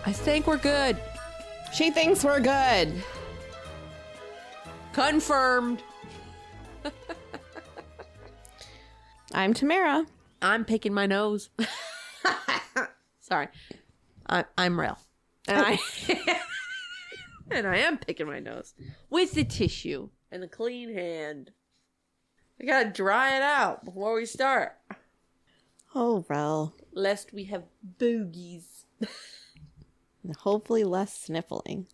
I think we're good. She thinks we're good. Confirmed. I'm Tamara. I'm picking my nose. Sorry. I'm real. And I am picking my nose with the tissue and a clean hand. I gotta dry it out before we start. Oh, well. Lest we have boogies. Hopefully less sniffling.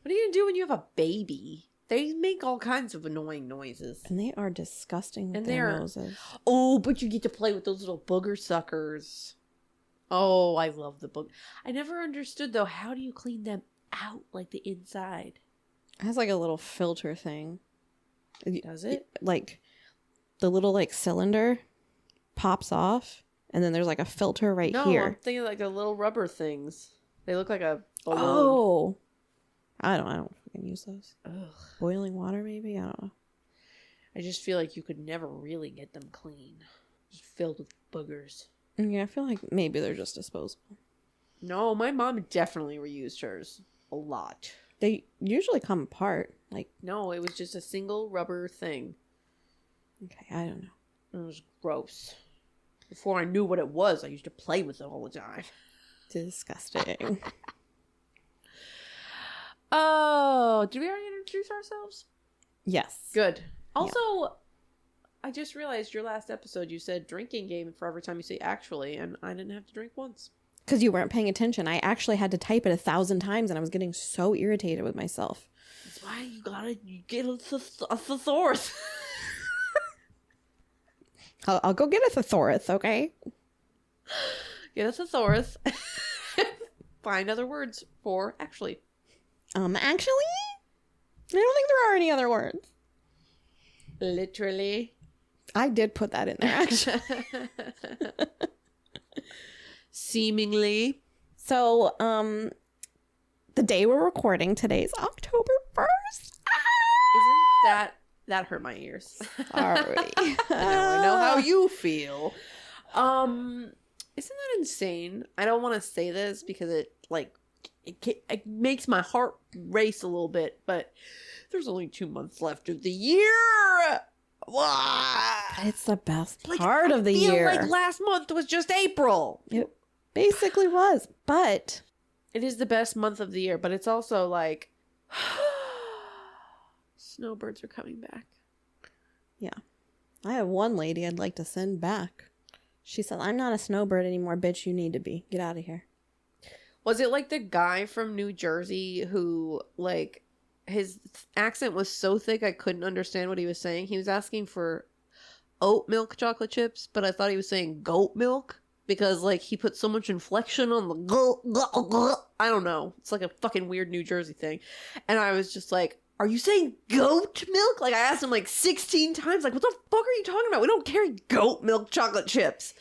What are you gonna do when you have a baby? They make all kinds of annoying noises. And they are disgusting with And their noses. Oh, but you get to play with those little booger suckers. Oh, I love the book. I never understood, though, how do you clean them out, like the inside? It has like a little filter thing. Does it? Like the little like cylinder pops off and then there's like a filter right here. I'm thinking like the little rubber things. They look like a balloon. Oh. I don't fucking use those. Ugh. Boiling water maybe? I don't know. I just feel like you could never really get them clean. Just filled with boogers. Yeah, I feel like maybe they're just disposable. No, my mom definitely reused hers a lot. They usually come apart. Like, no, it was just a single rubber thing. Okay, I don't know. It was gross. Before I knew what it was, I used to play with it all the time. Disgusting. Oh, did we already introduce ourselves? Yes. Good. Also, I just realized your last episode you said drinking game for every time you say actually, and I didn't have to drink once. Because you weren't paying attention. I actually had to type it 1,000 times and I was getting so irritated with myself. That's why you get a thesaurus. I'll go get a thesaurus, okay? Get a thesaurus. Find other words for actually. Actually? I don't think there are any other words. Literally. I did put that in there, actually. Seemingly. So, the day we're recording, today's October 1st. Isn't that hurt my ears? Sorry. Now I know how you feel. Isn't that insane? I don't want to say this because it makes my heart race a little bit, but there's only 2 months left of the year. It's the best part of the year. Like last month was just April. It basically was, but it is the best month of the year, but it's also like snowbirds are coming back. Yeah. I have one lady I'd like to send back. She said, I'm not a snowbird anymore, bitch. You need to be. Get out of here. Was it like the guy from New Jersey who, like, his accent was so thick I couldn't understand what he was saying? He was asking for oat milk chocolate chips, but I thought he was saying goat milk because, like, he put so much inflection on the I don't know. It's like a fucking weird New Jersey thing. And I was just like, are you saying goat milk? Like, I asked him like 16 times, like, what the fuck are you talking about? We don't carry goat milk chocolate chips.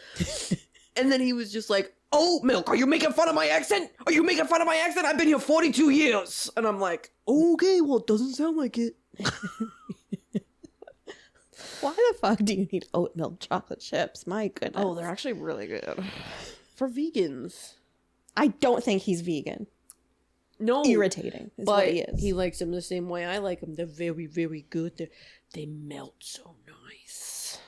And then he was just like, oat milk. Are you making fun of my accent? Are you making fun of my accent? I've been here 42 years. And I'm like, okay, well, it doesn't sound like it. Why the fuck do you need oat milk chocolate chips? My goodness. Oh, they're actually really good. For vegans. I don't think he's vegan. No. Irritating is but what he is. He likes them the same way I like them. They're very, very good. They melt so nice.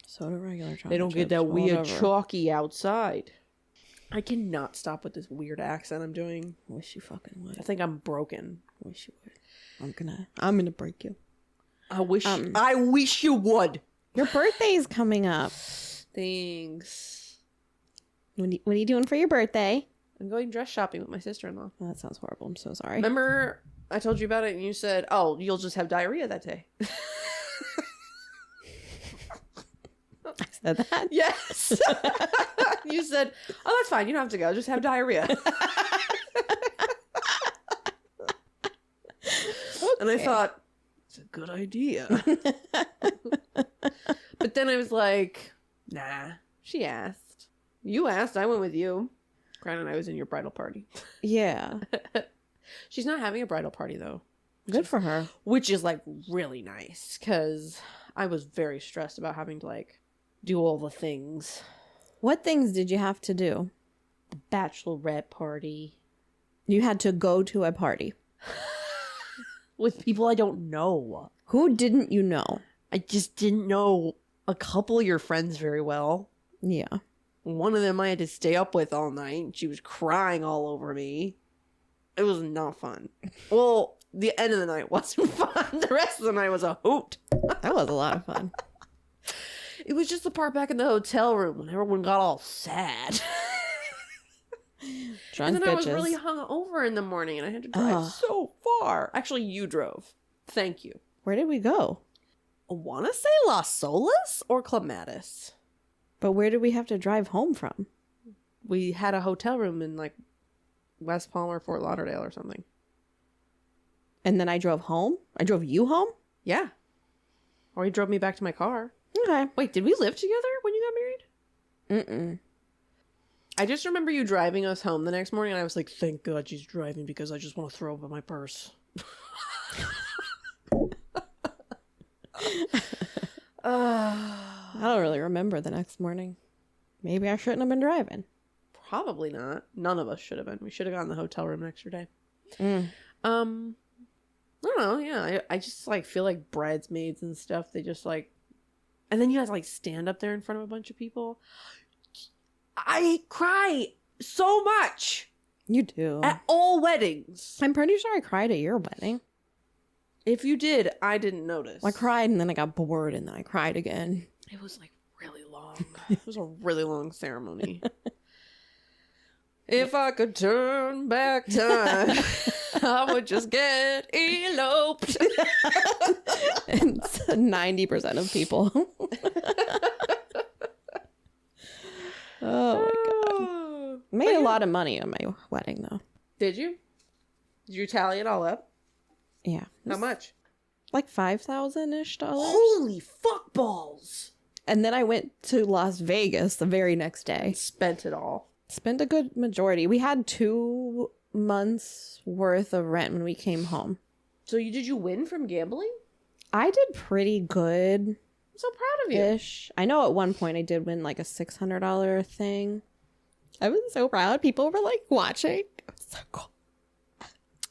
So do regular chocolate They don't get chips, that weird whatever. chalky outside. I cannot stop with this weird accent I'm doing. Wish you fucking would. I think I'm broken. Wish you would. I'm gonna break you. I wish you would. Your birthday's coming up. Thanks. What are you doing for your birthday? I'm going dress shopping with my sister-in-law. Oh, that sounds horrible. I'm so sorry. Remember I told you about it and you said, oh, you'll just have diarrhea that day. I said that? Yes. You said, oh, that's fine. You don't have to go. Just have diarrhea. And I thought, it's a good idea. But then I was like, nah, she asked. You asked. I went with you. Granted, I was in your bridal party. Yeah. She's not having a bridal party, though. Good for her. Which is, like, really nice. Because I was very stressed about having to, like, do all the things. What things did you have to do? The bachelorette party. You had to go to a party. With people I don't know. Who didn't you know? I just didn't know a couple of your friends very well. Yeah. One of them I had to stay up with all night. She was crying all over me. It was not fun. Well, the end of the night wasn't fun. The rest of the night was a hoot. That was a lot of fun. It was just the part back in the hotel room when everyone got all sad. Drunk and then bitches. I was really hungover in the morning and I had to drive so far. Actually, you drove. Thank you. Where did we go? I want to say Las Solas or Clematis. But where did we have to drive home from? We had a hotel room in like West Palm or Fort Lauderdale or something. And then I drove home? I drove you home? Yeah. Or he drove me back to my car. Okay. Wait, did we live together when you got married? Mm-mm. I just remember you driving us home the next morning and I was like, thank God she's driving because I just want to throw up in my purse. I don't really remember the next morning. Maybe I shouldn't have been driving. Probably not. None of us should have been. We should have gotten the hotel room next day. Mm. I don't know. Yeah, I just like feel like bridesmaids and stuff. They just like, and then you have to like stand up there in front of a bunch of people. I cry so much You do. at all weddings. I'm pretty sure I cried at your wedding. If you did, I didn't notice. I cried and then I got bored and then I cried again. It was like really long. It was a really long ceremony. If I could turn back time, I would just get eloped. It's 90% of people. Oh my god. Made a lot of money on my wedding though. Did you? Did you tally it all up? Yeah. How much? Like $5,000-ish. Holy fuck balls! And then I went to Las Vegas the very next day. Spent it all. Spent a good majority. We had 2 months worth of rent when we came home. So did you win from gambling? I did pretty good. I'm so proud of you. Ish. I know at one point I did win like a $600 thing. I was so proud. People were like watching. It was so cool.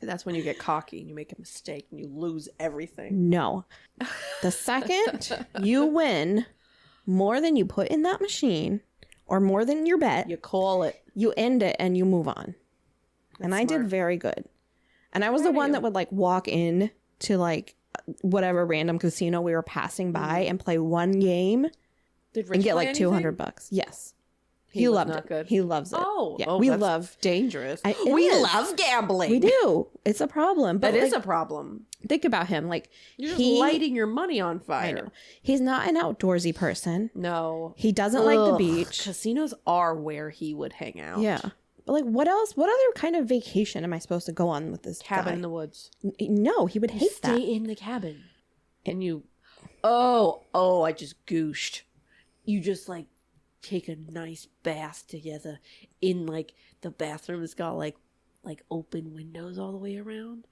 That's when you get cocky and you make a mistake and you lose everything. No. The second you win more than you put in that machine or more than your bet, You call it. you end it and you move on. And I did smart. very good. And I was the Proud of one you. that would like walk in to like whatever random casino we were passing by and play one game Did Rich and get play like $200 anything? Yes. He He was loved not it. good. He loves it. Oh, yeah. oh, We that's love dangerous. it We is. love gambling. We do. It's a problem. But That is like, a problem. think about him. Like You're just lighting your money on fire. I know. He's not an outdoorsy person. No. He doesn't like the Ugh, beach. Casinos are where he would hang out. Yeah. But like what else? What other kind of vacation am I supposed to go on with this Cabin guy? in the woods. No, he would hate Stay that. in the cabin. And you... Oh, I just gooshed. You just like take a nice bath together in like the bathroom has got like open windows all the way around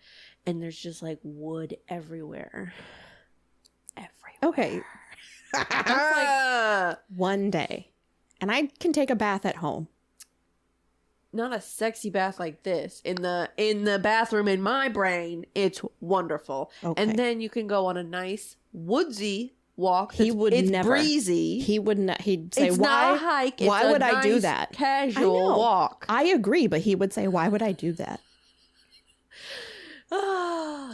and there's just like wood everywhere. Okay. That's like one day. And I can take a bath at home. Not a sexy bath like this. In the bathroom in my brain, it's wonderful. Okay. And then you can go on a nice woodsy walk. He would it's never. breezy. He would not. He'd say, It's "Why? not a hike. It's why a would I do nice, that? Casual I know. walk. I agree, but he would say, "Why would I do that?"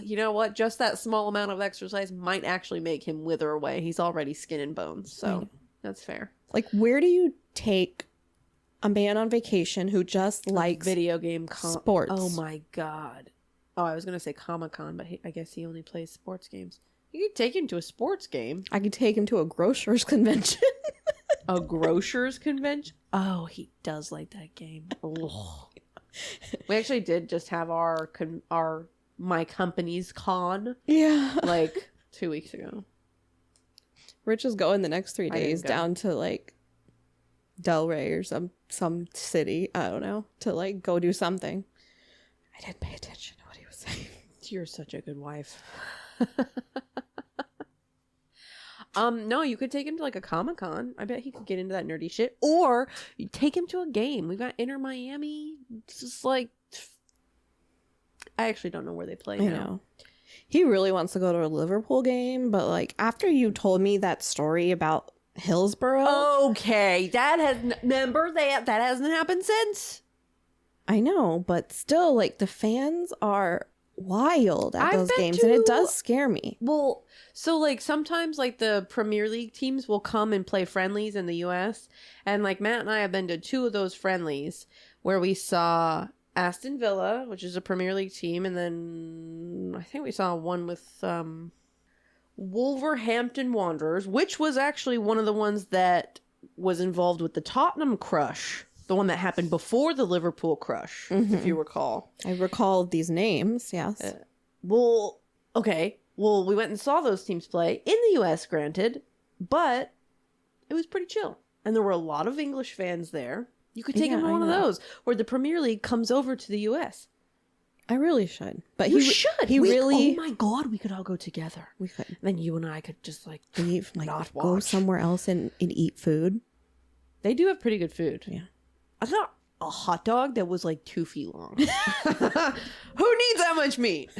You know what? Just that small amount of exercise might actually make him wither away. He's already skin and bones, so that's fair. Like, where do you take a man on vacation who just likes Video game sports? Oh my god! Oh, I was gonna say Comic-Con, but I guess he only plays sports games. You could take him to a sports game. I could take him to a grocer's convention. A grocer's convention? Oh, he does like that game. Ugh. We actually did just have my company's con Yeah. like 2 weeks ago. Rich is going the next 3 I didn't days go. down to like Delray or some city. I don't know, to like go do something. I didn't pay attention to what he was saying. You're such a good wife. No, you could take him to like a Comic-Con. I bet he could get into that nerdy shit. Or you take him to a game. We've got Inter Miami. It's just like I actually don't know where they play I now. know. He really wants to go to a Liverpool game, but like after you told me that story about Hillsborough. Okay, remember that hasn't happened since. I know, but still, like the fans are wild at I've those been games, and it does scare me. Well, so like sometimes like the Premier League teams will come and play friendlies in the US, and like Matt and I have been to 2 of those friendlies where we saw Aston Villa, which is a Premier League team, and then I think we saw one with Wolverhampton Wanderers, which was actually one of the ones that was involved with the Tottenham crush, the one that happened before the Liverpool crush, if you recall. I recall these names, yes. Well, we went and saw those teams play in the US, granted, but it was pretty chill. And there were a lot of English fans there. You could take him to one of those where the Premier League comes over to the US. I really should. But You should. Oh my God, we could all go together. We could. And then you and I could just like leave, like not go watch. somewhere else and eat food. They do have pretty good food. Yeah. I got a hot dog that was like 2 feet long. Who needs that much meat?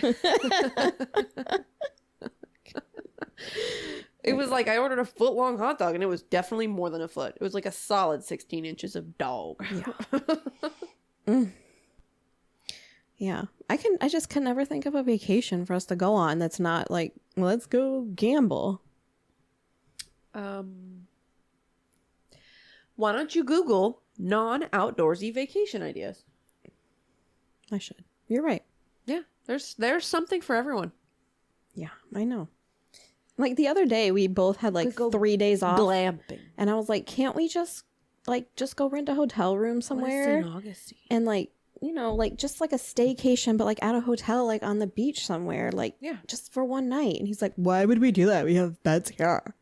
It was like I ordered a 1-foot-long hot dog, and it was definitely more than a foot. It was like a solid 16 inches of dog. Yeah. Yeah. I just can never think of a vacation for us to go on that's not like, let's go gamble. Why don't you Google non-outdoorsy vacation ideas? I should. You're right. Yeah, there's something for everyone. Yeah, I know. Like the other day, we both had like 3 days off. Glamping. And I was like, can't we just go rent a hotel room somewhere? And like, you know, like just like a staycation, but like at a hotel, like on the beach somewhere, like just for one night. And he's like, why would we do that? We have beds here.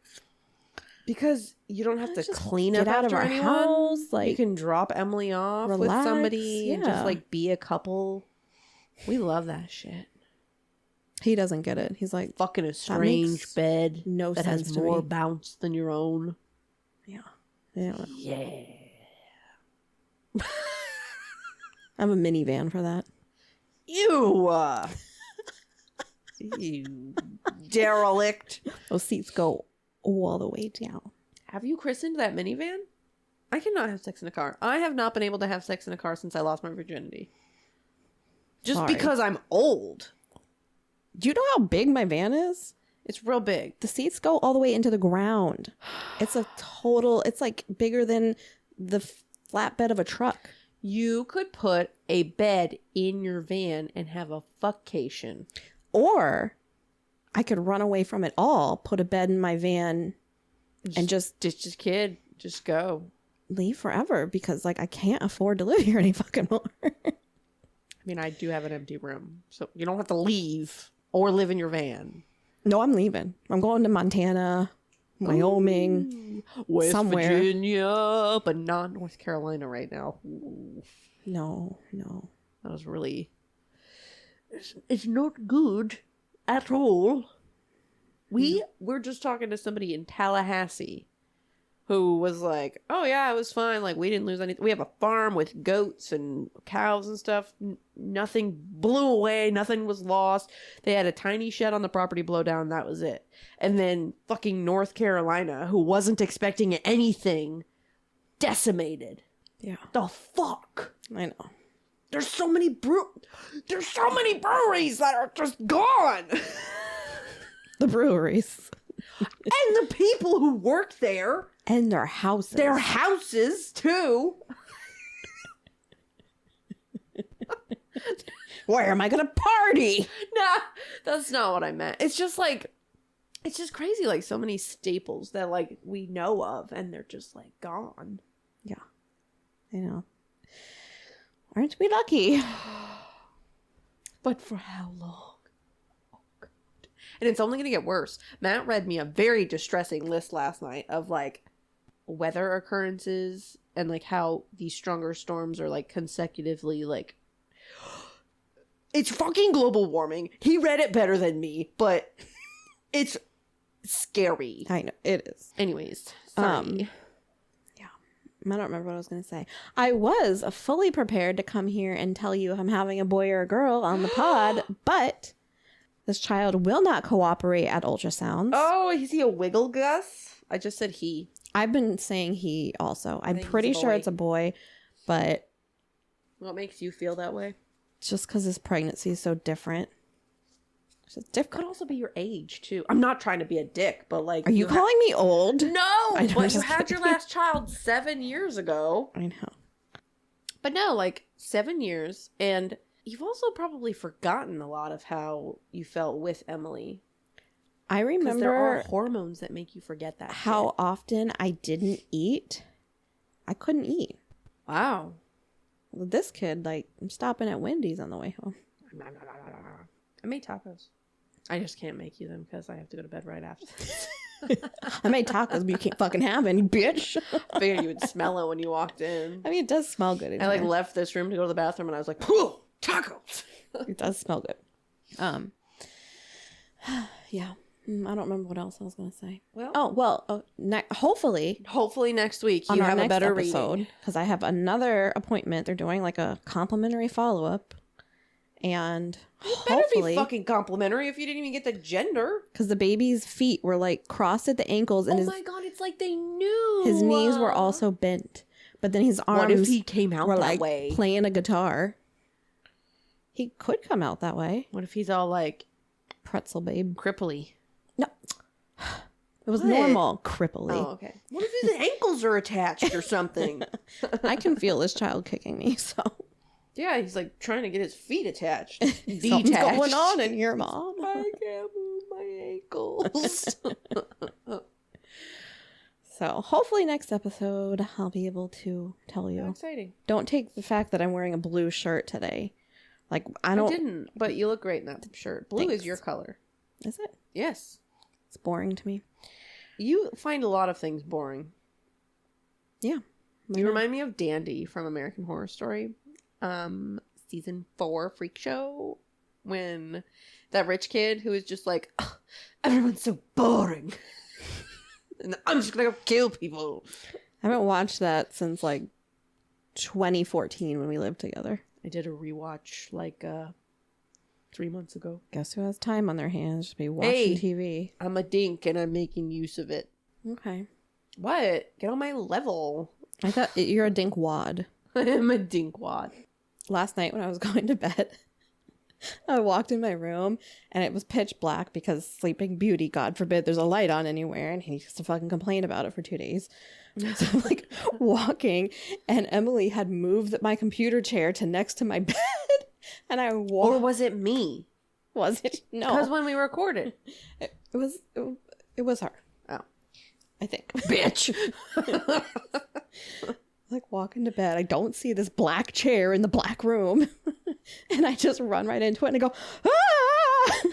Because you don't have to clean get up out after of our anyone. house. Like you can drop Emily off with relax, somebody and just yeah. like be a couple. We love that shit. He doesn't get it. He's like, Fucking a strange bed no that sense has to more me. bounce than your own. Yeah. Yeah. Yeah. I have a minivan for that. Ew. You derelict. Those seats go all the way down. Have you christened that minivan? I cannot have sex in a car. I have not been able to have sex in a car since I lost my virginity. Just Sorry. because I'm old. Do you know how big my van is? It's real big. The seats go all the way into the ground. It's like bigger than the flatbed of a truck. You could put a bed in your van and have a fuckcation. Or I could run away from it all, put a bed in my van, and just go. Leave forever because like I can't afford to live here any fucking more. I mean, I do have an empty room, so you don't have to leave or live in your van. No, I'm leaving. I'm going to Montana, Wyoming, West somewhere. Virginia, but not North Carolina right now. Ooh. No. That was really... It's not good at all. We were just talking to somebody in Tallahassee who was like, oh yeah, it was fine. Like, we didn't lose anything. We have a farm with goats and cows and stuff. Nothing blew away. Nothing was lost. They had a tiny shed on the property blow down. That was it. And then fucking North Carolina, who wasn't expecting anything, decimated. Yeah. The fuck? I know. There's so many breweries that are just gone. The breweries. And the people who work there. And their houses. Their houses, too. Where am I going to party? Nah, that's not what I meant. It's just like, it's just crazy. Like, so many staples that, like, we know of, and they're just, like, gone. Yeah. I know. Aren't we lucky? But for how long? Oh, God. And it's only going to get worse. Matt read me a very distressing list last night of, like, weather occurrences and, like, how these stronger storms are, like, consecutively, like... It's fucking global warming. He read it better than me, but it's scary. I know. It is. Anyways, sorry. Yeah. I don't remember what I was going to say. I was fully prepared to come here and tell you I'm having a boy or a girl on the pod, but this child will not cooperate at ultrasounds. Oh, is he a wiggle Gus? I just said he. I've been saying he also. I'm pretty sure it's a boy, but... What makes you feel that way? Just because his pregnancy is so different. It's just different. Could also be your age, too. I'm not trying to be a dick, but like... Are you calling me old? No! But you had your last child 7 years ago. I know. But no, like 7 years, and you've also probably forgotten a lot of how you felt with Emily. I remember... Because there are hormones that make you forget that how often I didn't eat. I couldn't eat. Wow. With this kid, like, I'm stopping at Wendy's on the way home. I made tacos. I just can't make you them because I have to go to bed right after. I made tacos, but you can't fucking have any, bitch. I figured you would smell it when you walked in. I mean, it does smell good. I like left this room to go to the bathroom, and I was like, "Whoa, tacos!" It does smell good. Yeah. I don't remember what else I was going to say. Hopefully next week you have a better episode because I have another appointment. They're doing like a complimentary follow-up, and it better be fucking complimentary if you didn't even get the gender. Because the baby's feet were like crossed at the ankles, and my god, it's like they knew his knees were also bent, but then his arms. What if he came out that like way, playing a guitar? He could come out that way. What if he's all like pretzel babe, cripply? No. It was normal cripply. Oh, okay. What if his ankles are attached or something? I can feel this child kicking me, so. Yeah, he's like trying to get his feet attached. Something's going on in here, Mom. I can't move my ankles. So hopefully next episode I'll be able to tell you. How exciting. Don't take the fact that I'm wearing a blue shirt today. Like, I didn't, but you look great in that shirt. Blue is your color. Is it? Yes. It's boring to me. You find a lot of things boring. Yeah. You remind me of Dandy from American Horror Story. Season 4 freak show. When that rich kid who is just like, oh, everyone's so boring. And I'm just gonna go kill people. I haven't watched that since like 2014 when we lived together. I did a rewatch like 3 months ago. Guess who has time on their hands? Just be watching TV. I'm a dink and I'm making use of it. Okay. What? Get on my level. I thought you're a Dink Wad. I'm a Dink Wad. Last night when I was going to bed, I walked in my room and it was pitch black because Sleeping Beauty, God forbid there's a light on anywhere, and he used to fucking complain about it for 2 days. So I'm like walking, and Emily had moved my computer chair to next to my bed. And I walked. Or was it me? Was it? No. Because when we recorded. It was her. Oh. I think. Bitch. Like walking to bed. I don't see this black chair in the black room. And I just run right into it and I go, ah! And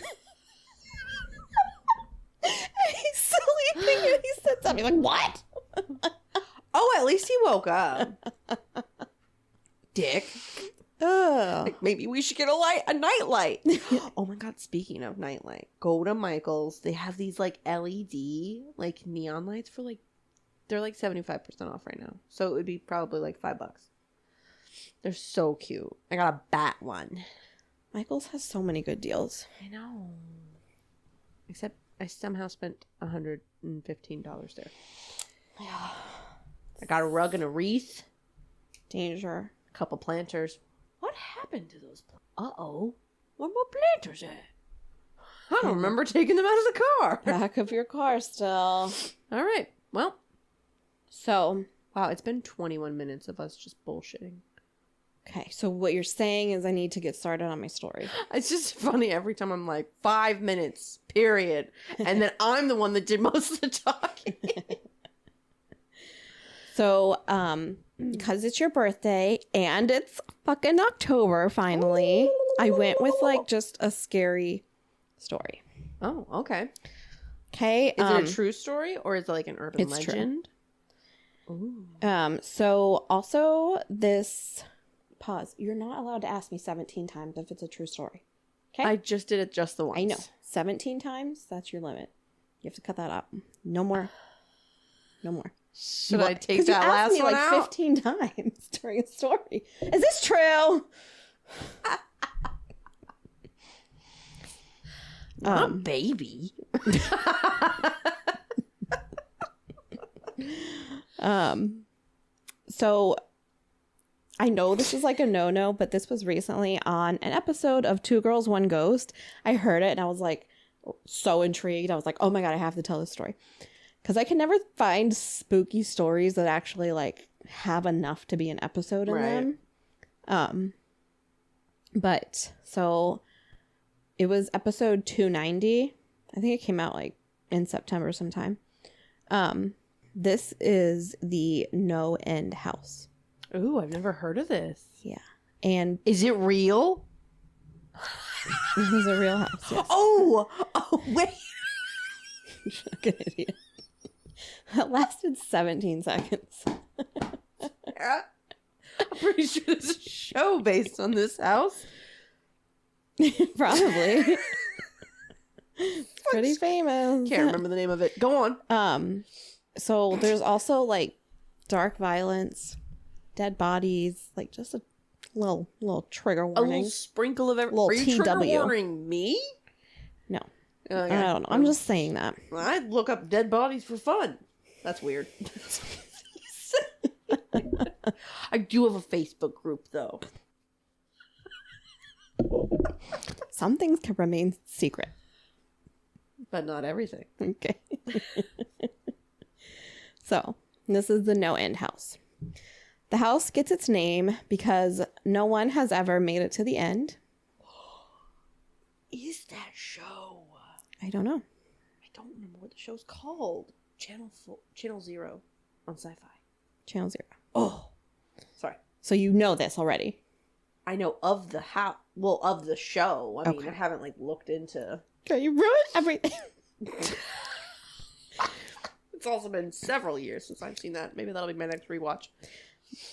he's sleeping and he sits up. He's like, what? Oh, at least he woke up. Dick. Like, maybe we should get a night light. Oh my god, speaking of night light, go to Michael's. They have these like LED like neon lights for like, they're like 75% off right now. So it would be probably like $5. They're so cute. I got a bat one. Michael's has so many good deals. I know. Except I somehow spent $115 there. I got a rug and a wreath. Danger. A couple planters. What happened to those planters? Uh-oh. Where my planters at? I don't remember taking them out of the car. Back of your car still. All right. Well. So. Wow, it's been 21 minutes of us just bullshitting. Okay, so what you're saying is I need to get started on my story. It's just funny every time I'm like, 5 minutes, period. And then I'm the one that did most of the talking. So, because it's your birthday and it's fucking October finally, I went with like just a scary story. Oh, okay. Okay. Is it a true story or is it like an urban legend? True. Ooh. So also this... Pause. You're not allowed to ask me 17 times if it's a true story. Okay? I just did it just the once. I know. 17 times, that's your limit. You have to cut that out. No more. No more. Should I take that last me one like out? 15 times during a story. Is this true? I'm a baby. So I know this is like a no-no, but this was recently on an episode of Two Girls, One Ghost. I heard it and I was like so intrigued. I was like, oh my God, I have to tell this story. Because I can never find spooky stories that actually like have enough to be an episode in them. But so it was episode 290. I think it came out like in September sometime. This is the No End House. Ooh, I've never heard of this. Yeah. And is it real? It was a real house. Yes. Oh, wait. Good idiot. That lasted 17 seconds. I'm pretty sure there's a show based on this house. Probably. It's pretty famous. Can't remember the name of it. Go on. So there's also like dark violence, dead bodies, like just a little trigger warning. A little sprinkle of everything. Little Are you trigger TW. warning me? No. Okay. I don't know. I'm just saying that. I look up dead bodies for fun. That's weird. I do have a Facebook group, though. Some things can remain secret. But not everything. Okay. So, this is the No End House. The house gets its name because no one has ever made it to the end. Is that show? I don't know. I don't remember what the show's called. Channel 0 on Sci-Fi. Channel 0. Oh, sorry. So you know this already. I know of the house. Well, of the show. I mean, I haven't like looked into. Okay, you ruined everything. It's also been several years since I've seen that. Maybe that'll be my next rewatch.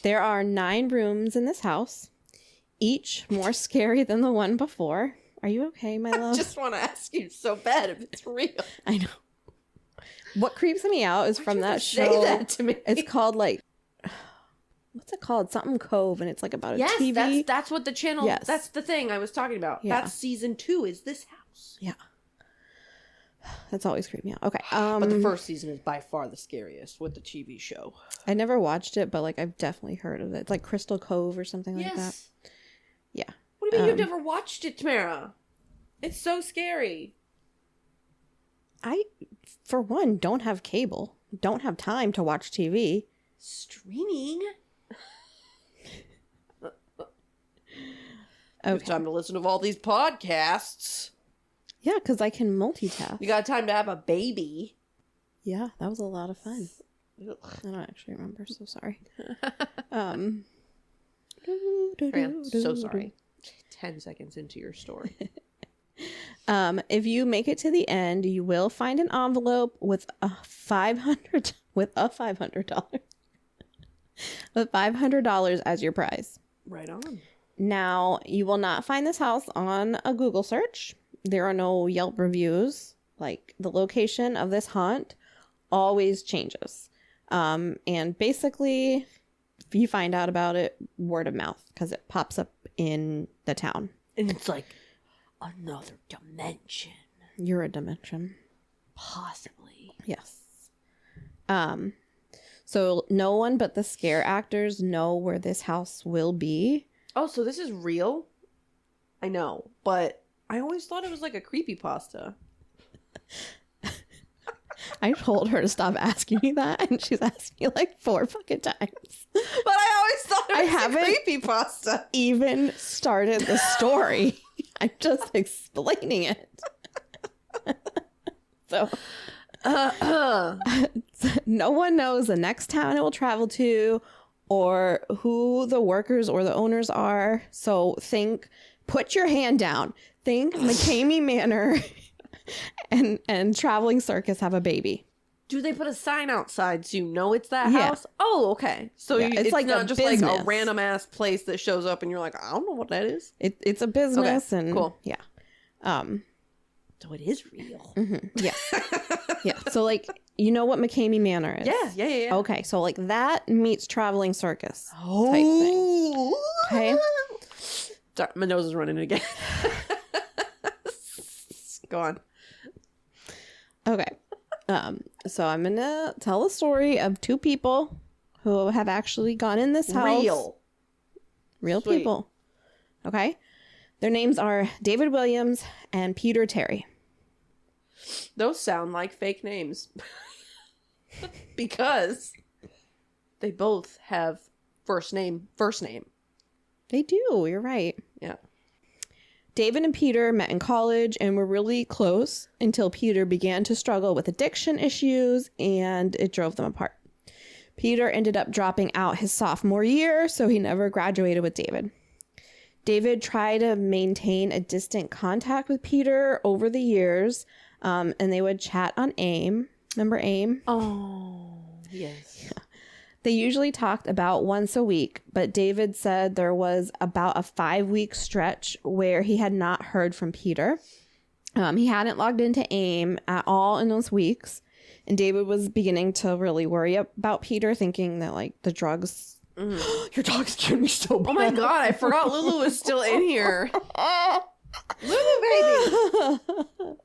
There are 9 rooms in this house, each more scary than the one before. Are you okay, my love? I just want to ask you so bad if it's real. I know. What creeps me out is from that show. Say that to me. It's called like, what's it called? Something Cove, and it's like about a TV. Yes, that's what the channel. Yes. That's the thing I was talking about. Yeah. That's season 2. Is this house? Yeah. That's always creeped me out. Okay. But the first season is by far the scariest with the TV show. I never watched it, but like I've definitely heard of it. It's like Crystal Cove or something like that. Yeah. What do you mean you've never watched it, Tamara? It's so scary. I, for one, don't have cable. Don't have time to watch TV. Streaming? Okay. It's time to listen to all these podcasts. Yeah, because I can multitask. You got time to have a baby. Yeah, that was a lot of fun. Ugh. I don't actually remember, so sorry. Fran, so sorry. 10 seconds into your story. If you make it to the end, you will find an envelope with $500 with $500 as your prize. Right on. Now, you will not find this house on a Google search. There are no Yelp reviews. Like, the location of this haunt always changes. And basically, if you find out about it, word of mouth, because it pops up in the town. And it's like another dimension. You're a dimension. Possibly. Yes. So no one but the scare actors know where this house will be. Oh, so this is real? I know, but I always thought it was like a creepypasta. I told her to stop asking me that, and she's asked me like 4 fucking times. But I always thought it was haven't a creepypasta. Even started the story. I'm just explaining it. So, no one knows the next town it will travel to or who the workers or the owners are. So put your hand down. Think McCamey Manor and Traveling Circus have a baby. Do they put a sign outside so you know it's that Yeah. house? Oh, okay. So Yeah, it's like not a just business. like a random ass place that shows up and you're like, I don't know what that is. It's a business Okay, and cool. Yeah. So it is real. Mm-hmm. Yeah. Yeah. So, like, you know what McCamey Manor is? Yeah. Okay. So, like, that meets traveling circus type thing. Okay. Sorry, my nose is running again. Go on. Okay. So I'm going to tell a story of two people who have actually gone in this house. Real Sweet. people. Okay. Their names are David Williams and Peter Terry. Those sound like fake names. Because they both have first name. They do. You're right. Yeah. David and Peter met in college and were really close until Peter began to struggle with addiction issues and it drove them apart. Peter ended up dropping out his sophomore year, so he never graduated with David. David tried to maintain a distant contact with Peter over the years, and they would chat on AIM. Remember AIM? Oh, yes. Yeah. They usually talked about once a week, but David said there was about a 5-week stretch where he had not heard from Peter. He hadn't logged into AIM at all in those weeks, and David was beginning to really worry about Peter, thinking that, like, the drugs... Your dog scared me so bad. Oh my god, I forgot Lulu was still in here. Lulu, baby!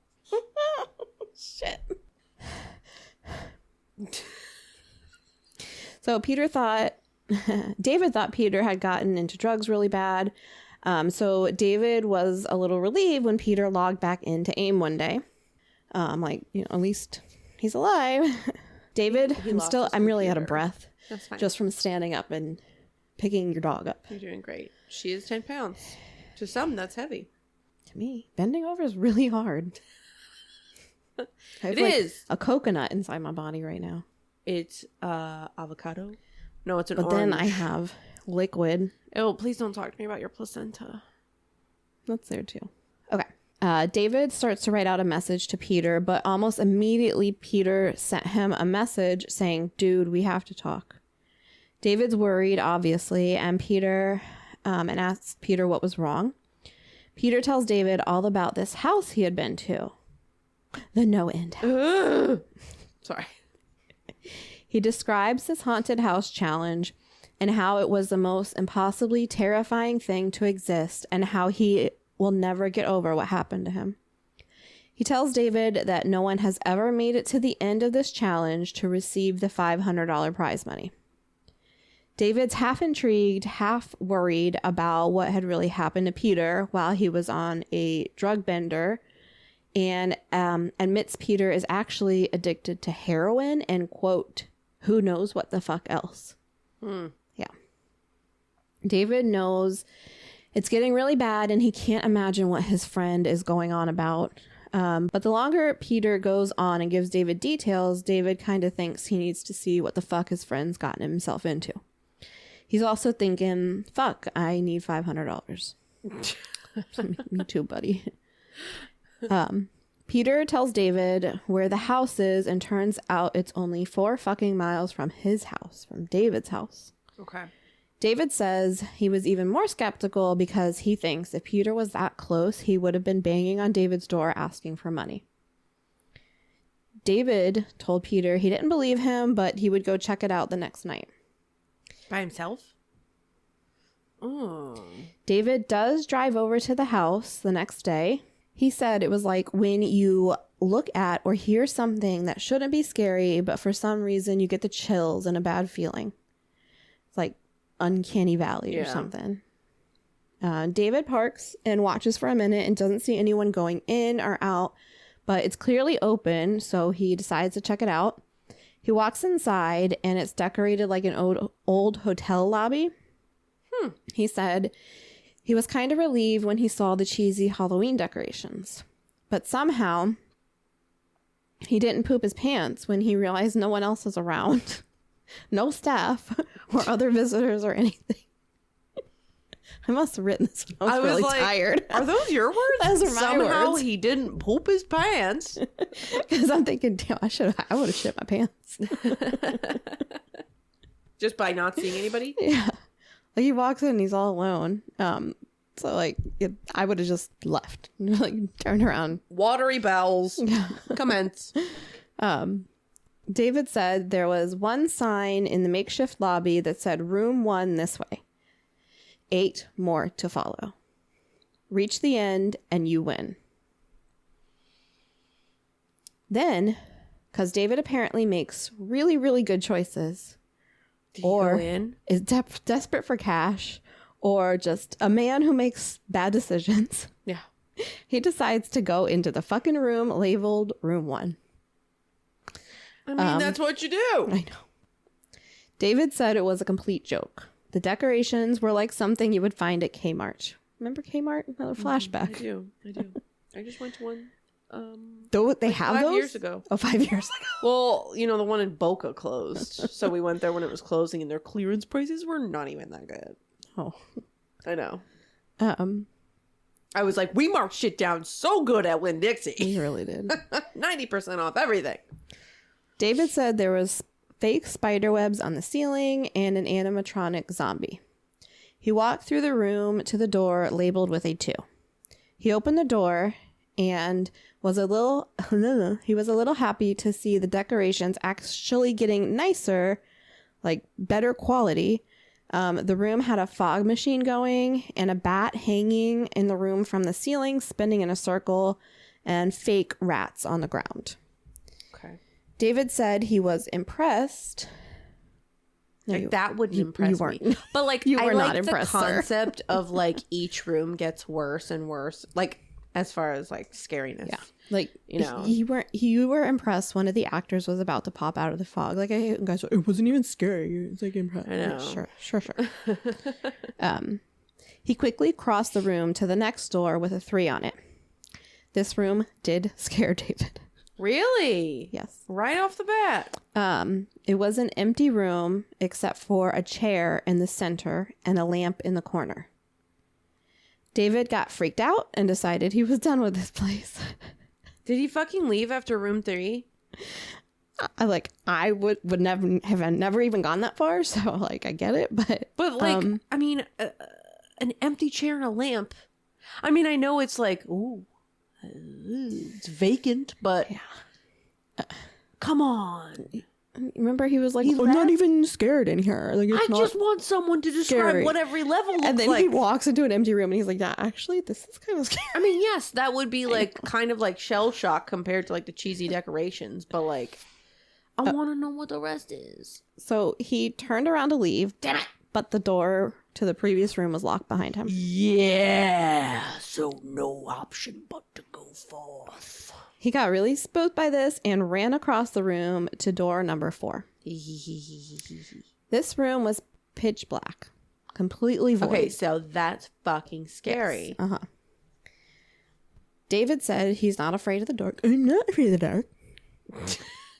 Shit. So David thought Peter had gotten into drugs really bad. So David was a little relieved when Peter logged back into AIM one day. Like, you know, at least he's alive. David, I'm really out of breath. That's fine. Just from standing up and picking your dog up. You're doing great. She is 10 pounds. To some, that's heavy. To me, bending over is really hard. It is. A coconut inside my body right now. It's avocado. No, it's an orange. But then I have liquid. Oh, please don't talk to me about your placenta. That's there too. Okay. David starts to write out a message to Peter, but almost immediately Peter sent him a message saying, "Dude, we have to talk." David's worried, obviously, and asks Peter what was wrong. Peter tells David all about this house he had been to. The no-end house. Sorry. He describes this haunted house challenge and how it was the most impossibly terrifying thing to exist and how he will never get over what happened to him. He tells David that no one has ever made it to the end of this challenge to receive the $500 prize money. David's half intrigued, half worried about what had really happened to Peter while he was on a drug bender, and admits Peter is actually addicted to heroin and, quote, who knows what the fuck else. Yeah. David knows it's getting really bad and he can't imagine what his friend is going on about. But the longer Peter goes on and gives David details, David kind of thinks he needs to see what the fuck his friend's gotten himself into. He's also thinking, fuck, I need $500. Me too, buddy. Peter tells David where the house is and turns out it's only 4 fucking miles from his house, from David's house. Okay. David says he was even more skeptical because he thinks if Peter was that close, he would have been banging on David's door asking for money. David told Peter he didn't believe him, but he would go check it out the next night. By himself? Oh. David does drive over to the house the next day. He said it was like when you look at or hear something that shouldn't be scary, but for some reason you get the chills and a bad feeling. It's like uncanny valley or something. David parks and watches for a minute and doesn't see anyone going in or out, but it's clearly open, so he decides to check it out. He walks inside and it's decorated like an old hotel lobby. He said he was kind of relieved when he saw the cheesy Halloween decorations, but somehow he didn't poop his pants when he realized no one else was around. No staff or other visitors or anything. I must have written this when I was really tired. Are those your words? Those are my Somehow words. He didn't poop his pants. Because I'm thinking, damn, I would have shit my pants. Just by not seeing anybody? Yeah. Like he walks in and he's all alone. So, like, I would have just left. Like, turned around. Watery bowels. Commence. David said there was one sign in the makeshift lobby that said room 1 this way. 8 more to follow. Reach the end and you win. Then, because David apparently makes really, really good choices, or is desperate for cash, or just a man who makes bad decisions. Yeah. He decides to go into the fucking room labeled room 1. I mean, that's what you do. I know. David said it was a complete joke. The decorations were like something you would find at Kmart. Remember Kmart? Another flashback. I do. I just went to one. Though they have 5 those? years ago. Oh, 5 years ago. Well, you know, the one in Boca closed. So we went there when it was closing, and their clearance prices were not even that good. Oh. I know. I was like, we marked shit down so good at Winn-Dixie. We really did. 90% off everything. David said there was fake spider webs on the ceiling and an animatronic zombie. He walked through the room to the door labeled with a 2. He opened the door and was a little happy to see the decorations actually getting nicer, like better quality. The room had a fog machine going and a bat hanging in the room from the ceiling, spinning in a circle, and fake rats on the ground. Okay. David said he was impressed. Like, that wouldn't impress me. But like, you were I not like impressed, the concept of like each room gets worse and worse. Like, as far as like scariness. Yeah. Like, you know, you were impressed. One of the actors was about to pop out of the fog. Like, guys, it wasn't even scary. It's like impressed. I know. Like, sure. He quickly crossed the room to the next door with a 3 on it. This room did scare David. Really? Yes. Right off the bat. It was an empty room except for a chair in the center and a lamp in the corner. David got freaked out and decided he was done with this place. Did he fucking leave after room 3? I would never even gone that far, so like I get it, but like I mean, an empty chair and a lamp. I mean, I know it's like, ooh, it's vacant, but yeah. Come on. Remember, he was like, I'm not even scared in here. Like, it's I just want someone to describe scary. What every level looks like. And then he walks into an empty room and he's like, yeah, actually, this is kind of scary. I mean, yes, that would be like kind of like shell shock compared to like the cheesy decorations, but like, I want to know what the rest is. So he turned around to leave. Damn it. But the door to the previous room was locked behind him. Yeah, so no option but to go forth. He got really spooked by this and ran across the room to door number 4. This room was pitch black, completely void. Okay, so that's fucking scary. Yes. David said he's not afraid of the dark. I'm not afraid of the dark.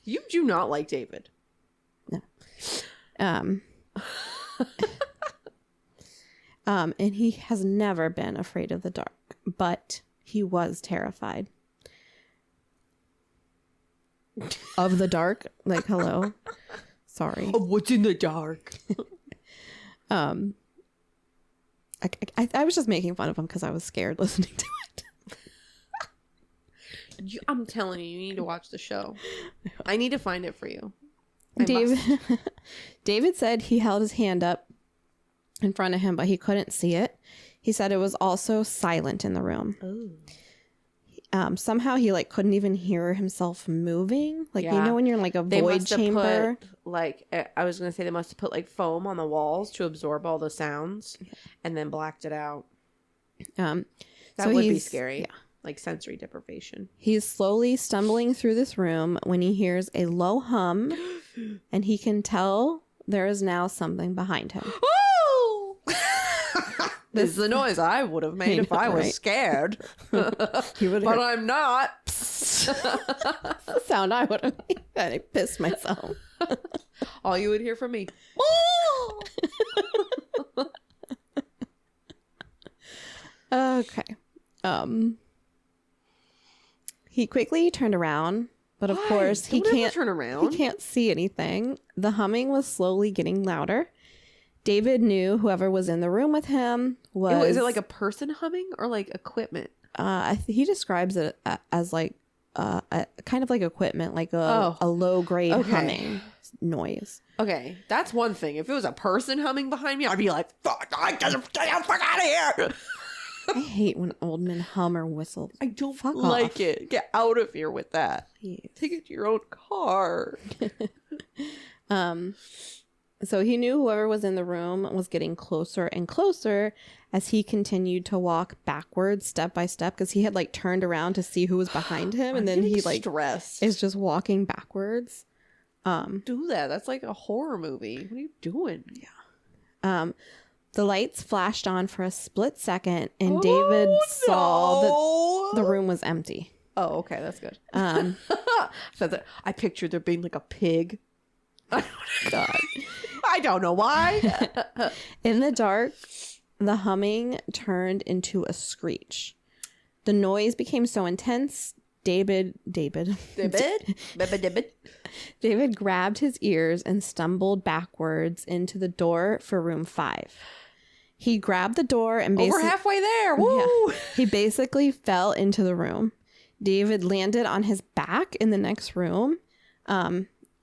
You do not like David. No. And he has never been afraid of the dark, but he was terrified. Of the dark? Like, hello? Sorry. Of what's in the dark? I was just making fun of him because I was scared listening to it. I'm telling you need to watch the show. I need to find it for you. David said he held his hand up in front of him, but he couldn't see it. He said it was also silent in the room. Oh. Somehow he like couldn't even hear himself moving. Like, yeah. You know when you're in like a void chamber? I was going to say they must have put like foam on the walls to absorb all the sounds and then blacked it out. That would be scary. Yeah. Like sensory deprivation. He's slowly stumbling through this room when he hears a low hum and he can tell there is now something behind him. This is the noise I would have made if I was scared. But I'm not. The sound I would have made. And I pissed myself. All you would hear from me. Okay. He quickly turned around, but of course he can't turn around. He can't see anything. The humming was slowly getting louder. David knew whoever was in the room with him was... Is it like a person humming or like equipment? He describes it as like a kind of like equipment, like a low-grade humming noise. Okay, that's one thing. If it was a person humming behind me, I'd be like, fuck, get the fuck out of here. I hate when old men hum or whistle. I don't like it. Get out of here with that. Please. Take it to your own car. So he knew whoever was in the room was getting closer and closer as he continued to walk backwards step by step, because he had like turned around to see who was behind him, and then he like stressed. Is just walking backwards. Do that. That's like a horror movie. What are you doing? Yeah. The lights flashed on for a split second, and David saw that the room was empty. Oh, okay, that's good. So I pictured there being like a pig. God, I don't know why. In the dark, the humming turned into a screech. The noise became so intense, David grabbed his ears and stumbled backwards into the door for room 5. He grabbed the door and we're halfway there. Woo! Yeah, he basically fell into the room. David landed on his back in the next room.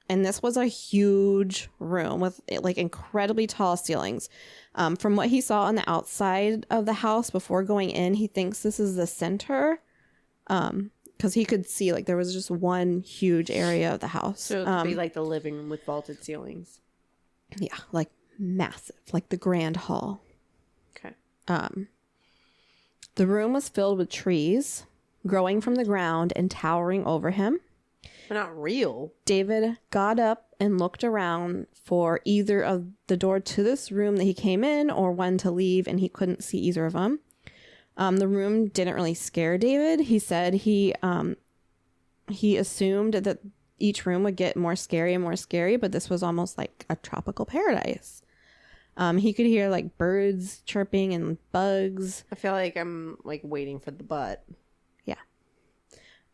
And this was a huge room with like incredibly tall ceilings. From what he saw on the outside of the house before going in, he thinks this is the center. Because he could see like there was just one huge area of the house. So it could be like the living room with vaulted ceilings. Yeah, like massive, like the grand hall. Okay. The room was filled with trees growing from the ground and towering over him. They're not real. David got up and looked around for either of the door to this room that he came in or one to leave, and he couldn't see either of them. The room didn't really scare David. He said he assumed that each room would get more scary and more scary, but this was almost like a tropical paradise. He could hear like birds chirping and bugs. I feel like I'm like waiting for the butt. Yeah.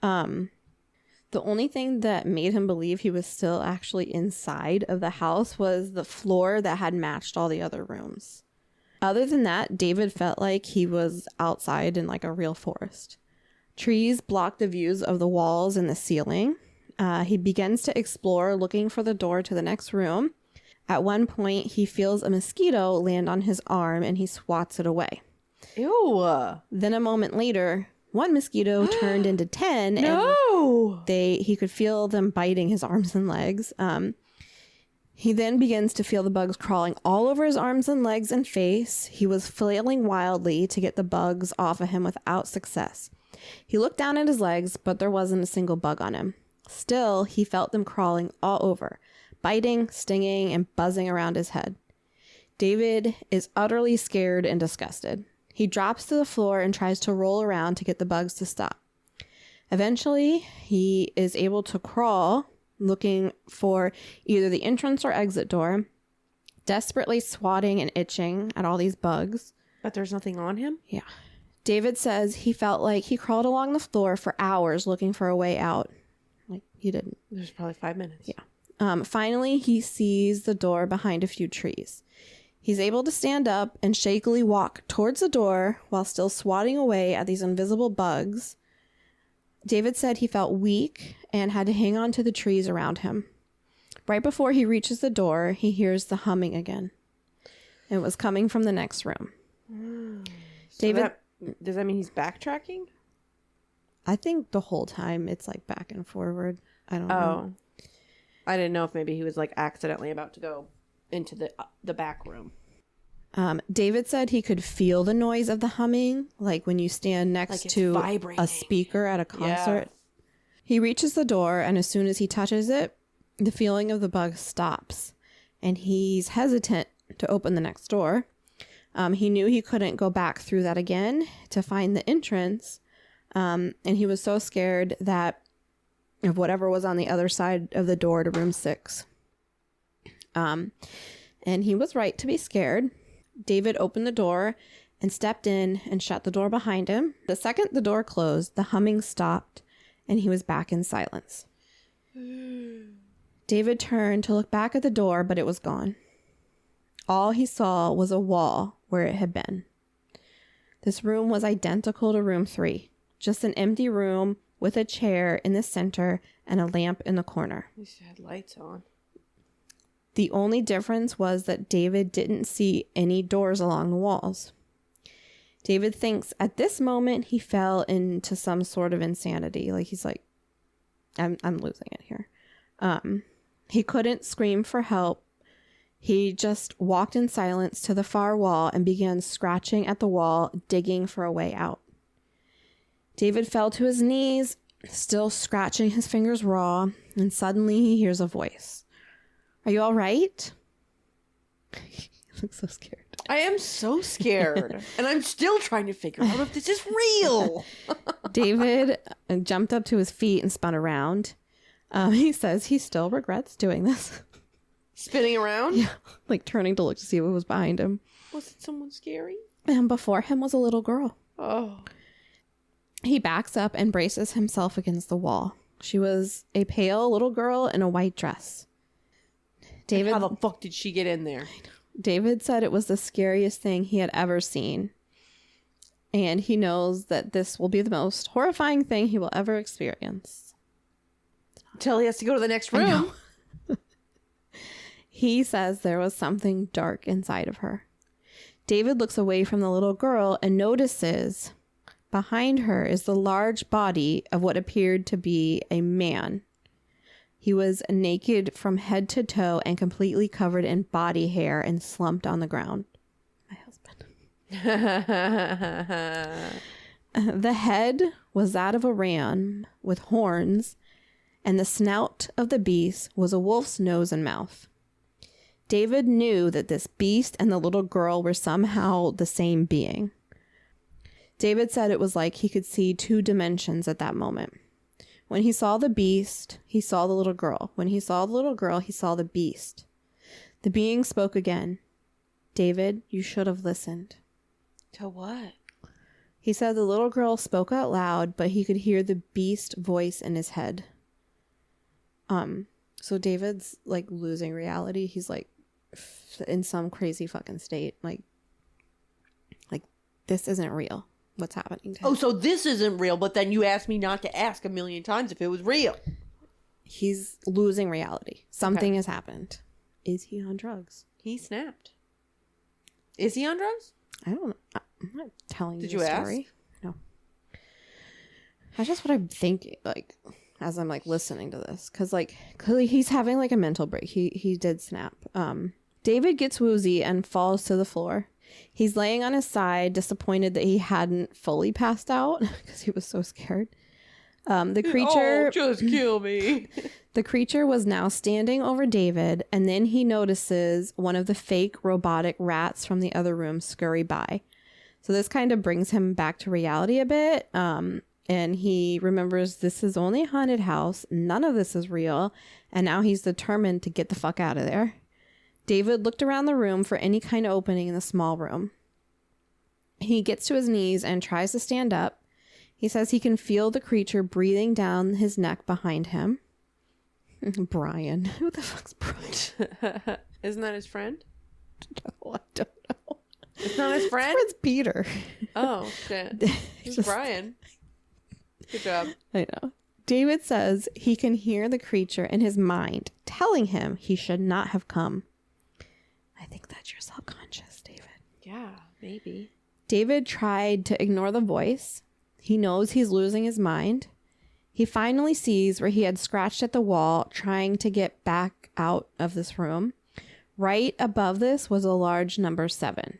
The only thing that made him believe he was still actually inside of the house was the floor that had matched all the other rooms. Other than that, David felt like he was outside in like a real forest. Trees blocked the views of the walls and the ceiling. He begins to explore, looking for the door to the next room. At one point, he feels a mosquito land on his arm and he swats it away. Ew. Then a moment later, one mosquito turned into 10. No! And he could feel them biting his arms and legs. He then begins to feel the bugs crawling all over his arms and legs and face. He was flailing wildly to get the bugs off of him without success. He looked down at his legs, but there wasn't a single bug on him. Still, he felt them crawling all over, biting, stinging, and buzzing around his head. David is utterly scared and disgusted. He drops to the floor and tries to roll around to get the bugs to stop. Eventually, he is able to crawl, looking for either the entrance or exit door, desperately swatting and itching at all these bugs. But there's nothing on him? Yeah. David says he felt like he crawled along the floor for hours looking for a way out. Like, he didn't. There's probably 5 minutes. Yeah. Finally, he sees the door behind a few trees. He's able to stand up and shakily walk towards the door while still swatting away at these invisible bugs. David said he felt weak and had to hang on to the trees around him. Right before he reaches the door, he hears the humming again. It was coming from the next room. David, does that mean he's backtracking? I think the whole time it's like back and forward. I don't know. I didn't know if maybe he was like accidentally about to go into the back room. David said he could feel the noise of the humming, like when you stand next to a speaker at a concert. Yeah. He reaches the door, and as soon as he touches it, the feeling of the bug stops, and he's hesitant to open the next door. He knew he couldn't go back through that again to find the entrance, and he was so scared that of whatever was on the other side of the door to room 6. And he was right to be scared. David opened the door and stepped in and shut the door behind him. The second the door closed, the humming stopped and he was back in silence. David turned to look back at the door, but it was gone. All he saw was a wall where it had been. This room was identical to room 3. Just an empty room with a chair in the center and a lamp in the corner. At least it had lights on. The only difference was that David didn't see any doors along the walls. David thinks at this moment he fell into some sort of insanity. Like he's like, I'm losing it here. He couldn't scream for help. He just walked in silence to the far wall and began scratching at the wall, digging for a way out. David fell to his knees, still scratching his fingers raw, and suddenly he hears a voice. Are you all right? He looks so scared. I am so scared. And I'm still trying to figure out if this is real. David jumped up to his feet and spun around. He says he still regrets doing this. Spinning around? Yeah, like turning to look to see what was behind him. Was it someone scary? And before him was a little girl. Oh. He backs up and braces himself against the wall. She was a pale little girl in a white dress. David, how the fuck did she get in there? David said it was the scariest thing he had ever seen. And he knows that this will be the most horrifying thing he will ever experience. Until he has to go to the next room. He says there was something dark inside of her. David looks away from the little girl and notices behind her is the large body of what appeared to be a man. He was naked from head to toe and completely covered in body hair and slumped on the ground. My husband. The head was that of a ram with horns, and the snout of the beast was a wolf's nose and mouth. David knew that this beast and the little girl were somehow the same being. David said it was like he could see 2 dimensions at that moment. When he saw the beast, he saw the little girl. When he saw the little girl, he saw the beast. The being spoke again. David, you should have listened. To what? He said the little girl spoke out loud, but he could hear the beast voice in his head. So David's like losing reality. He's like in some crazy fucking state. Like this isn't real. What's happening to him? Oh, so this isn't real, but then you asked me not to ask a million times if it was real. He's losing reality. Something has happened. Is he on drugs? He snapped. Is he on drugs? I don't know. I'm not telling you the story. Ask? No. That's just what I'm thinking, like, as I'm, like, listening to this. Because, like, clearly he's having, like, a mental break. He did snap. David gets woozy and falls to the floor. He's laying on his side, disappointed that he hadn't fully passed out because he was so scared. The creature... Oh, just kill me. The creature was now standing over David, and then he notices one of the fake robotic rats from the other room scurry by. So this kind of brings him back to reality a bit. And he remembers this is only a haunted house. None of this is real. And now he's determined to get the fuck out of there. David looked around the room for any kind of opening in the small room. He gets to his knees and tries to stand up. He says he can feel the creature breathing down his neck behind him. Brian. Who the fuck's Brian? Isn't that his friend? No, I don't know. It's not his friend? It's Peter. Oh, shit. It's Brian. Good job. I know. David says he can hear the creature in his mind telling him he should not have come. I think that's your subconscious, David. Yeah, maybe. David tried to ignore the voice. He knows he's losing his mind. He finally sees where he had scratched at the wall, trying to get back out of this room. Right above this was a large number 7.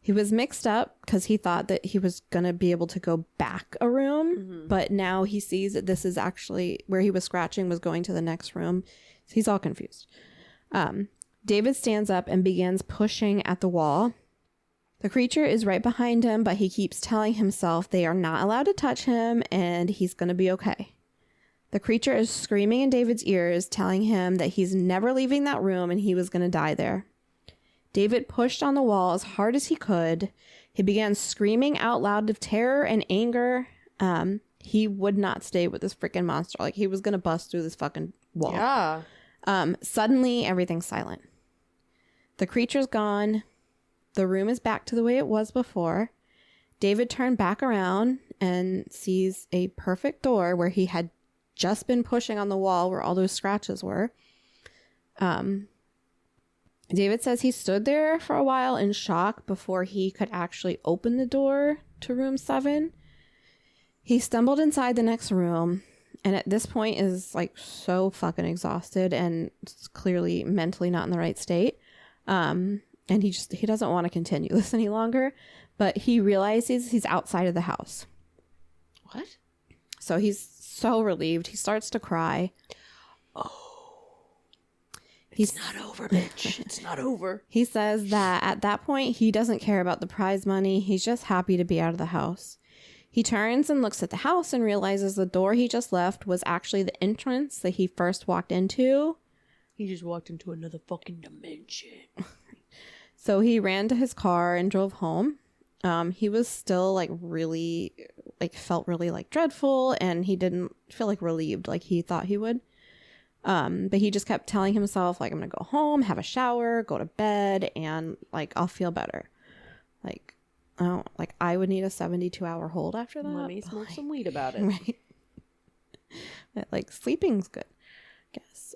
He was mixed up because he thought that he was going to be able to go back a room. But now he sees that this is actually where he was scratching was going to the next room. He's all confused. David stands up and begins pushing at the wall. The creature is right behind him, but he keeps telling himself they are not allowed to touch him and he's going to be okay. The creature is screaming in David's ears, telling him that he's never leaving that room and he was going to die there. David pushed on the wall as hard as he could. He began screaming out loud of terror and anger. He would not stay with this freaking monster. Like, he was going to bust through this fucking wall. Yeah. Suddenly, everything's silent. The creature's gone. The room is back to the way it was before. David turned back around and sees a perfect door where he had just been pushing on the wall where all those scratches were. David says he stood there for a while in shock before he could actually open the door to room 7. He stumbled inside the next room, and at this point is like so fucking exhausted and clearly mentally not in the right state. And he doesn't want to continue this any longer, but he realizes he's outside of the house. What? So he's so relieved. He starts to cry. Oh. It's not over, bitch. It's not over. He says that at that point, he doesn't care about the prize money. He's just happy to be out of the house. He turns and looks at the house and realizes the door he just left was actually the entrance that he first walked into. He just walked into another fucking dimension. So he ran to his car and drove home. He was still felt really dreadful, and he didn't feel relieved like he thought he would. But he just kept telling himself, I'm going to go home, have a shower, go to bed, and I'll feel better. I would need a 72-hour hold after that. Let me smoke some weed about it. Right. Sleeping's good, I guess.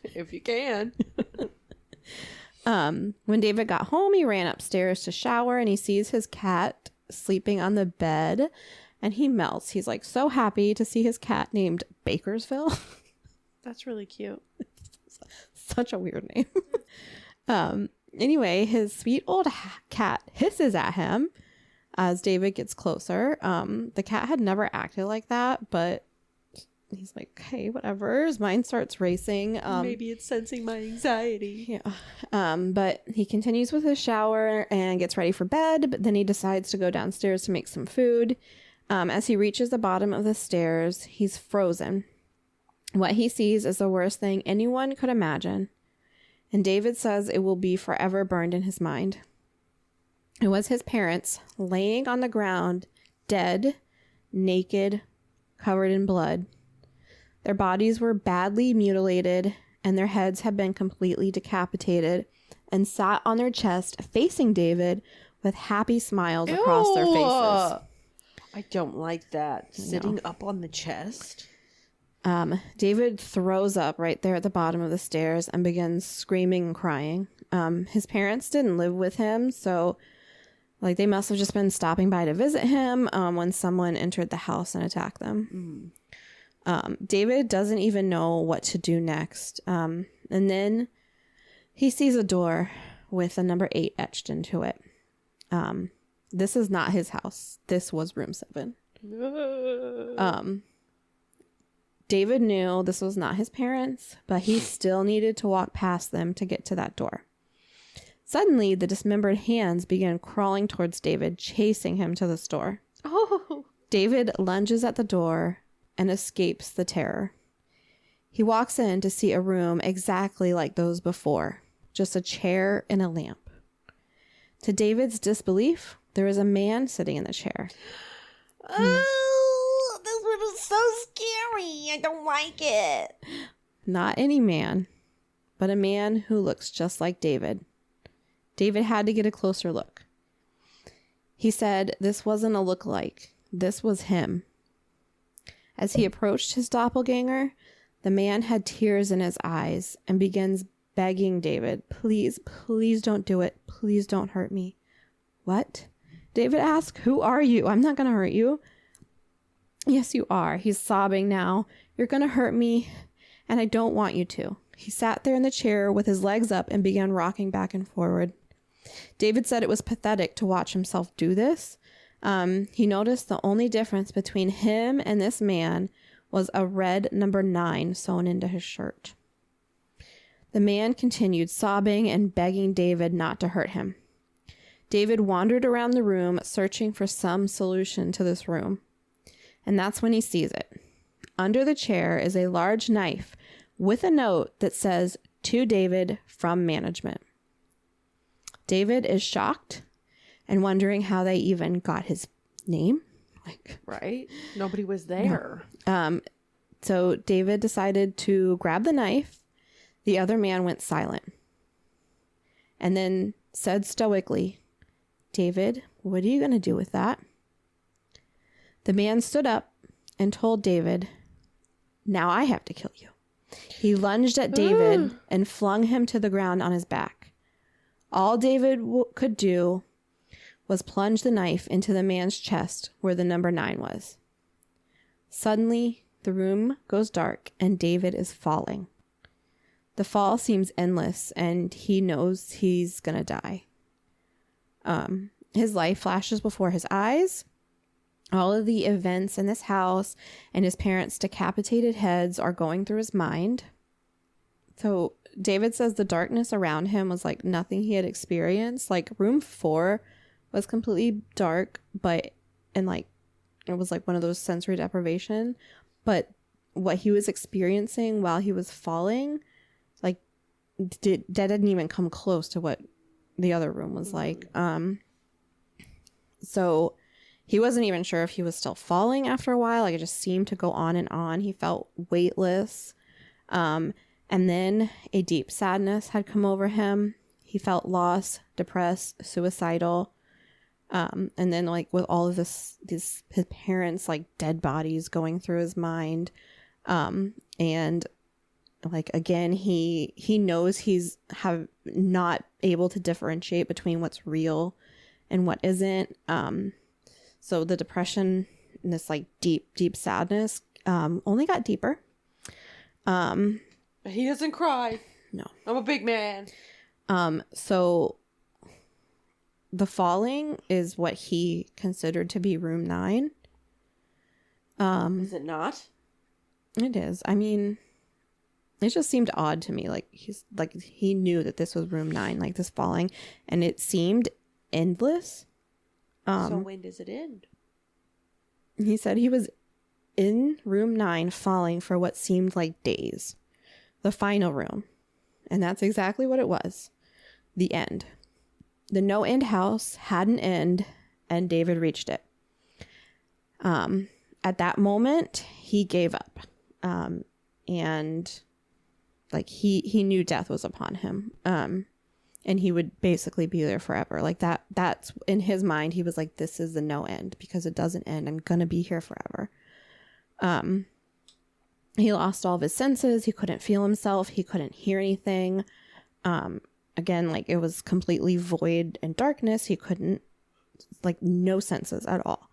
If you can. When David got home, he ran upstairs to shower, and he sees his cat sleeping on the bed, and he melts. He's so happy to see his cat named Bakersville. That's really cute. Such a weird name. Anyway, his sweet old cat hisses at him as David gets closer. The cat had never acted like that, but he's like, hey, whatever. His mind starts racing. Maybe it's sensing my anxiety. Yeah. But he continues with his shower and gets ready for bed, but then he decides to go downstairs to make some food. As he reaches the bottom of the stairs, he's frozen. What he sees is the worst thing anyone could imagine, and David says it will be forever burned in his mind. It was his parents laying on the ground, dead, naked, covered in blood. Their bodies were badly mutilated, and their heads had been completely decapitated and sat on their chest facing David with happy smiles across their faces. I don't like that. Sitting up on the chest. David throws up right there at the bottom of the stairs and begins screaming and crying. His parents didn't live with him, so they must have just been stopping by to visit him when someone entered the house and attacked them. David doesn't even know what to do next. And then he sees a door with a number 8 etched into it. This is not his house. This was room 7. David knew this was not his parents, but he still needed to walk past them to get to that door. Suddenly, the dismembered hands began crawling towards David, chasing him to the store. Oh. David lunges at the door and escapes the terror. He walks in to see a room exactly like those before, just a chair and a lamp. To David's disbelief, there is a man sitting in the chair. Oh, this one is so scary. I don't like it. Not any man, but a man who looks just like David. David had to get a closer look. He said this wasn't a lookalike. This was him. As he approached his doppelganger, the man had tears in his eyes and begins begging David, please, please don't do it. Please don't hurt me. What? David asked, who are you? I'm not going to hurt you. Yes, you are. He's sobbing now. You're going to hurt me, and I don't want you to. He sat there in the chair with his legs up and began rocking back and forward. David said it was pathetic to watch himself do this. He noticed the only difference between him and this man was a red number 9 sewn into his shirt. The man continued sobbing and begging David not to hurt him. David wandered around the room searching for some solution to this room. And that's when he sees it. Under the chair is a large knife with a note that says, to David from management. David is shocked and wondering how they even got his name. Right? Nobody was there. No. So David decided to grab the knife. The other man went silent. and then said stoically, "David, what are you going to do with that?" The man stood up and told David, "Now I have to kill you." He lunged at David and flung him to the ground on his back. All David could do was plunge the knife into the man's chest where the number 9 was. Suddenly, the room goes dark and David is falling. The fall seems endless and he knows he's going to die. His life flashes before his eyes. All of the events in this house and his parents' decapitated heads are going through his mind. So David says the darkness around him was like nothing he had experienced. Like room 4 was completely dark, and like it was like one of those sensory deprivation. But what he was experiencing while he was falling, like that didn't even come close to what the other room was like. So he wasn't even sure if he was still falling after a while. Like it just seemed to go on and on. He felt weightless. And then a deep sadness had come over him. He felt lost, depressed, suicidal. And then like with all of his parents, like dead bodies going through his mind. And like, again, he knows he's not able to differentiate between what's real and what isn't. So the depression and this like deep sadness only got deeper. He doesn't cry. No. I'm a big man. So the falling is what he considered to be room 9. Is it not? It is. I mean, it just seemed odd to me. Like he knew that this was room 9, like this falling, and it seemed endless. So when does it end? He said he was in room 9 falling for what seemed like days. The final room. And that's exactly what it was. The end. The no-end house had an end, and David reached it. At that moment, he gave up. And like he knew death was upon him. And he would basically be there forever. Like that's in his mind. He was like, this is the no end because it doesn't end. I'm going to be here forever. He lost all of his senses. He couldn't feel himself. He couldn't hear anything. Again, like it was completely void and darkness. He couldn't, like, no senses at all.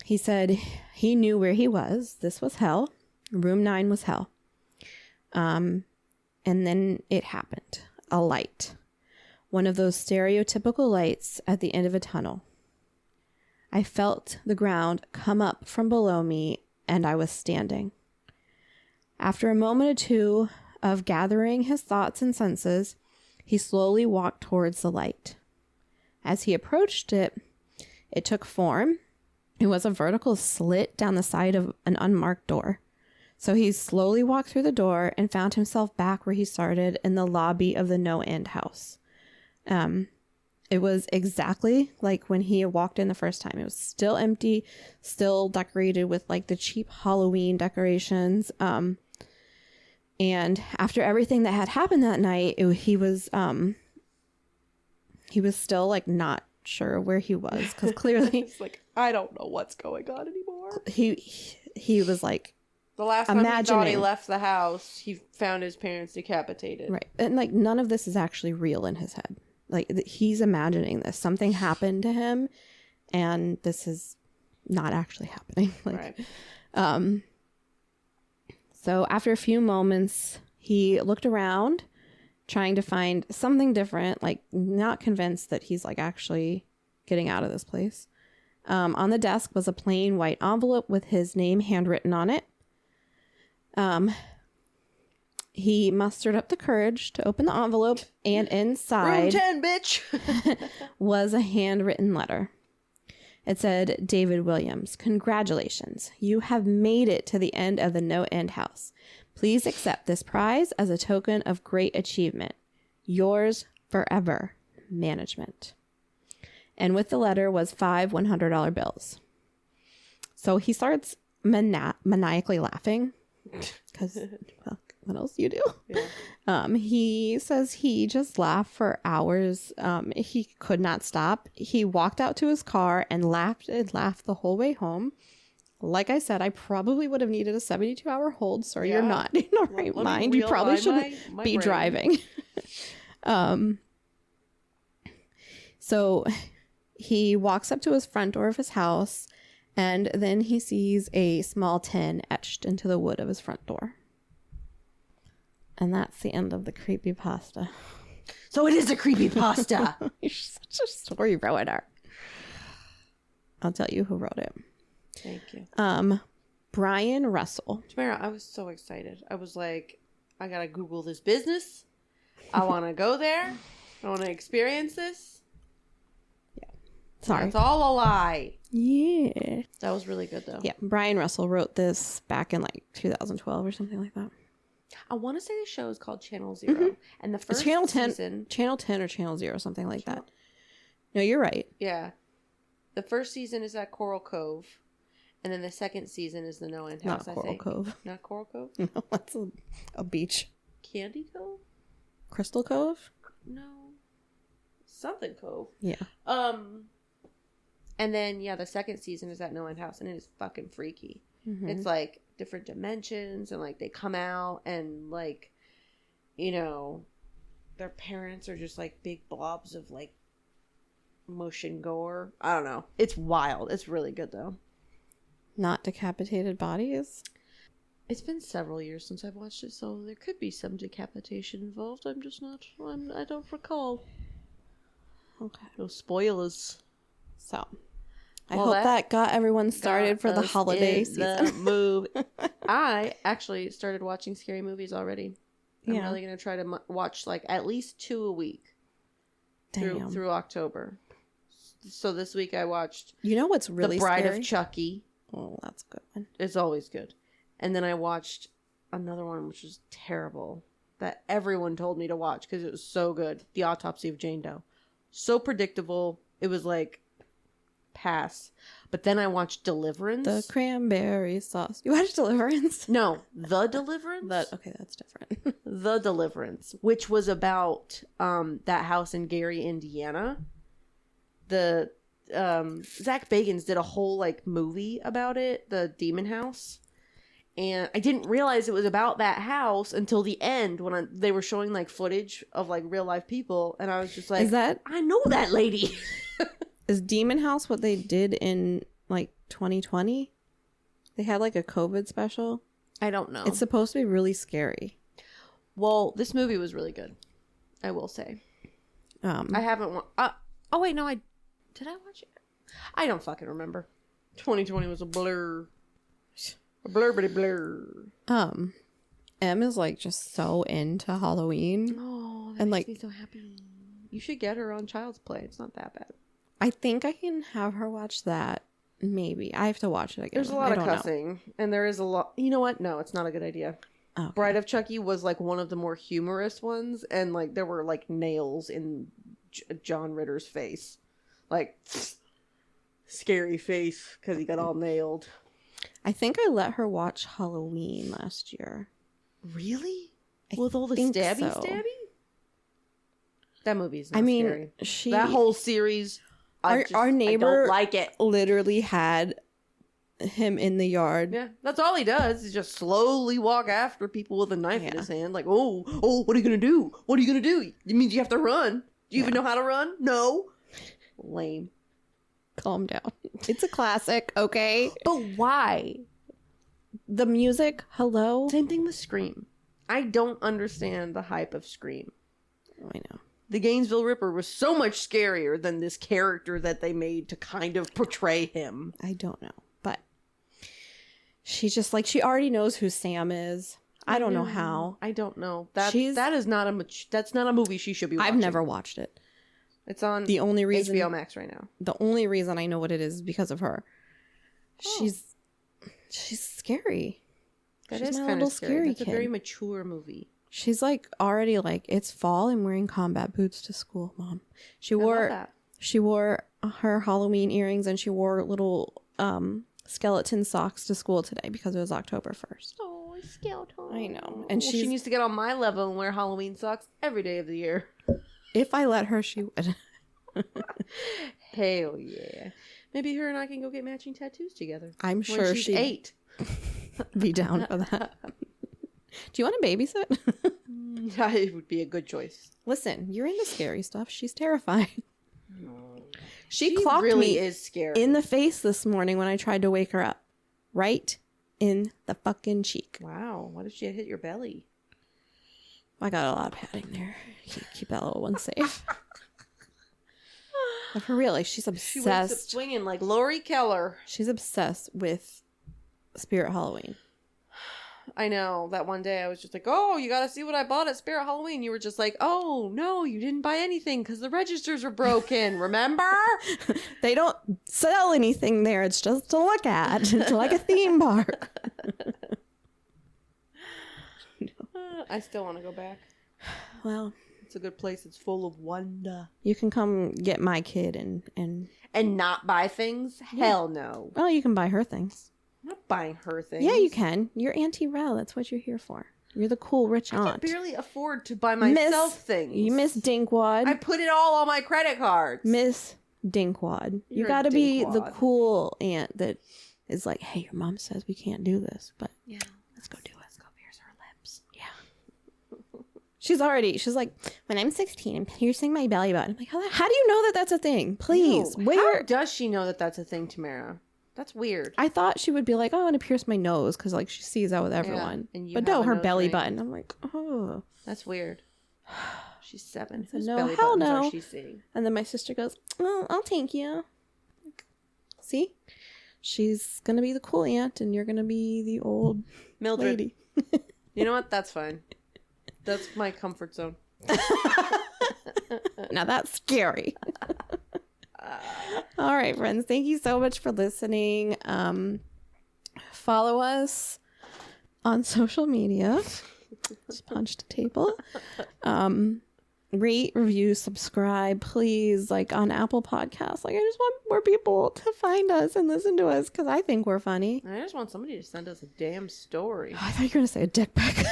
He said he knew where he was. This was hell. Room 9 was hell. And then it happened. A light. One of those stereotypical lights at the end of a tunnel. I felt the ground come up from below me, and I was standing. After a moment or two of gathering his thoughts and senses, he slowly walked towards the light. As he approached it, it took form. It was a vertical slit down the side of an unmarked door. So he slowly walked through the door and found himself back where he started in the lobby of the no-end house. It was exactly like when he walked in the first time. It was still empty, still decorated with like the cheap Halloween decorations. And after everything that had happened that night, he was still like not sure where he was, because clearly it's like, I don't know what's going on anymore. He was like, the last time he thought he left the house, he found his parents decapitated. Right. And like none of this is actually real in his head. Like he's imagining this. Something happened to him and this is not actually happening. Like, right. So after a few moments, he looked around trying to find something different, like not convinced that he's like actually getting out of this place. On the desk was a plain white envelope with his name handwritten on it. He mustered up the courage to open the envelope, and inside room 10, bitch, was a handwritten letter. It said, "David Williams, congratulations. You have made it to the end of the no-end house. Please accept this prize as a token of great achievement. Yours forever, management." And with the letter was 5 $100 bills. So he starts maniacally laughing because, well, what else do you do? Yeah. He says he just laughed for hours. He could not stop. He walked out to his car and laughed the whole way home. Like I said, I probably would have needed a 72-hour hold. Sorry, you're not in the right mind. You probably shouldn't be driving. So he walks up to his front door of his house, and then he sees a small 10 etched into the wood of his front door. And that's the end of the creepypasta. So it is a creepypasta. You're such a story ruiner. I'll tell you who wrote it. Thank you. Brian Russel. Tamara, I was so excited. I was like, I gotta Google this business. I want to go there. I want to experience this. Yeah. Sorry. That's all a lie. Yeah. That was really good, though. Yeah. Brian Russell wrote this back in like 2012 or something like that. I want to say the show is called Channel Zero. Mm-hmm. And the first Channel 10, season... Channel 10 or Channel Zero, something like that. No, you're right. Yeah. The first season is at Coral Cove. And then the second season is the No End House, Not Coral Cove. Not Coral Cove? No, that's a beach. Candy Cove? Crystal Cove? No. Something Cove. Yeah. And then, yeah, the second season is at No End House, and it is fucking freaky. Mm-hmm. It's, like, different dimensions, and, like, they come out, and, like, you know, their parents are just, like, big blobs of, like, mush and gore. I don't know. It's wild. It's really good, though. Not decapitated bodies? It's been several years since I've watched it, so there could be some decapitation involved. I'm just not... I don't recall. Okay. No spoilers. So, I hope that got everyone started for the holiday season. The move. I actually started watching scary movies already. I'm really going to try to watch like at least 2 a week through October. So this week I watched... You know what's really scary? The Bride of Chucky. Oh, that's a good one. It's always good. And then I watched another one which was terrible that everyone told me to watch because it was so good. The Autopsy of Jane Doe. So predictable. It was like pass. But then I watched Deliverance. The cranberry sauce. You watched Deliverance? No, The Deliverance. Okay, that's different. The Deliverance, which was about that house in Gary, Indiana. The Zach Bagans did a whole like movie about it, the Demon House. And I didn't realize it was about that house until the end when they were showing like footage of like real life people. And I was just like, I know that lady. Is Demon House what they did in like 2020? They had like a COVID special. I don't know. It's supposed to be really scary. Well, this movie was really good. I will say. I haven't. Oh wait, no. Did I watch it? I don't fucking remember. 2020 was a blur. A blurbity blur. Em is like just so into Halloween. Oh, that makes me so happy. You should get her on Child's Play. It's not that bad. I think I can have her watch that. Maybe. I have to watch it again. There's a lot of cussing. And there is a lot. You know what? No, it's not a good idea. Okay. Bride of Chucky was like one of the more humorous ones. And like there were like nails in John Ritter's face. Like scary face because he got all nailed. I think I let her watch Halloween last year. Really? With all the stabby? That movie's not scary. That whole series, our neighbor I don't like it. Literally had him in the yard. Yeah, that's all he does is just slowly walk after people with a knife in his hand. Like, oh, what are you going to do? What are you going to do? It means you have to run. Do you even know how to run? No. Lame. Calm down. It's a classic, okay? But why? The music, hello? Same thing with Scream. I don't understand the hype of Scream. Oh, I know. The Gainesville Ripper was so much scarier than this character that they made to kind of portray him. I don't know, but she just like, she already knows who Sam is. I don't know how. I don't know. That's not a movie she should be watching. I've never watched it. It's on HBO Max right now. The only reason I know what it is because of her. Oh. She's scary. That is kind of scary. It's a very mature movie. She's like already like, it's fall and wearing combat boots to school, Mom. She wore her Halloween earrings and she wore little skeleton socks to school today because it was October 1st. Oh, skeleton. I know. And she needs to get on my level and wear Halloween socks every day of the year. If I let her, she would. Hell yeah. Maybe her and I can go get matching tattoos together. I'm sure she's 8. Be down for that. Do you want to babysit? It would be a good choice. Listen, you're into scary stuff. She's terrifying. She clocked really me is scary. in the face this morning when I tried to wake her up. Right in the fucking cheek. Wow. What if she had hit your belly? I got a lot of padding there. Keep that little one safe. But for real, like, she's obsessed. She wakes up swinging like Lori Keller. She's obsessed with Spirit Halloween. I know. That one day I was just like, oh, you got to see what I bought at Spirit Halloween. You were just like, oh, no, you didn't buy anything because the registers were broken. Remember? They don't sell anything there. It's just to look at. It's like a theme park. I still want to go back. Well, it's a good place. It's full of wonder. You can come get my kid and not buy things? Yeah. Hell no. Well, you can buy her things. I'm not buying her things. Yeah, you can. You're Auntie Rel. That's what you're here for. You're the cool rich aunt. I can barely afford to buy myself things. You Miss Dink Wad. I put it all on my credit cards. Miss Dink Wad. You got to be the cool aunt that is like, hey, your mom says we can't do this, but yeah, let's go do it. Let's go pierce her lips. Yeah. She's like, when I'm 16, I'm piercing my belly button. I'm like, how do you know that that's a thing? Please. Ew. How does she know that that's a thing, Tamara? That's weird. I thought she would be like, oh, I want to pierce my nose because like she sees that with everyone. Yeah, but no, her belly button. I'm like, oh. That's weird. She's 7. So Whose no, belly hell buttons no. are she seeing? And then my sister goes, oh, I'll take you. See? She's going to be the cool aunt and you're going to be the old Mildred. lady. You know what? That's fine. That's my comfort zone. Now that's scary. All right, friends. Thank you so much for listening. Follow us on social media. Just punched a table. Rate, review, subscribe, please. Like on Apple Podcasts. Like I just want more people to find us and listen to us because I think we're funny. I just want somebody to send us a damn story. Oh, I thought you were gonna say a dick pic.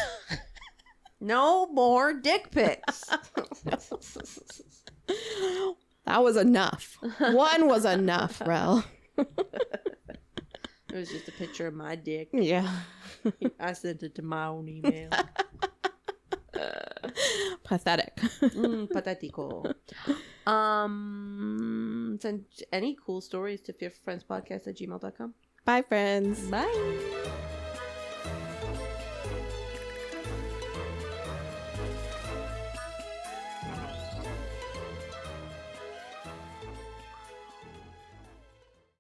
No more dick pics. That was enough. One was enough, Rel. It was just a picture of my dick. Yeah. I sent it to my own email. Pathetic. Patetico. Send any cool stories to fearfulfriendspodcast@gmail.com. Bye, friends. Bye.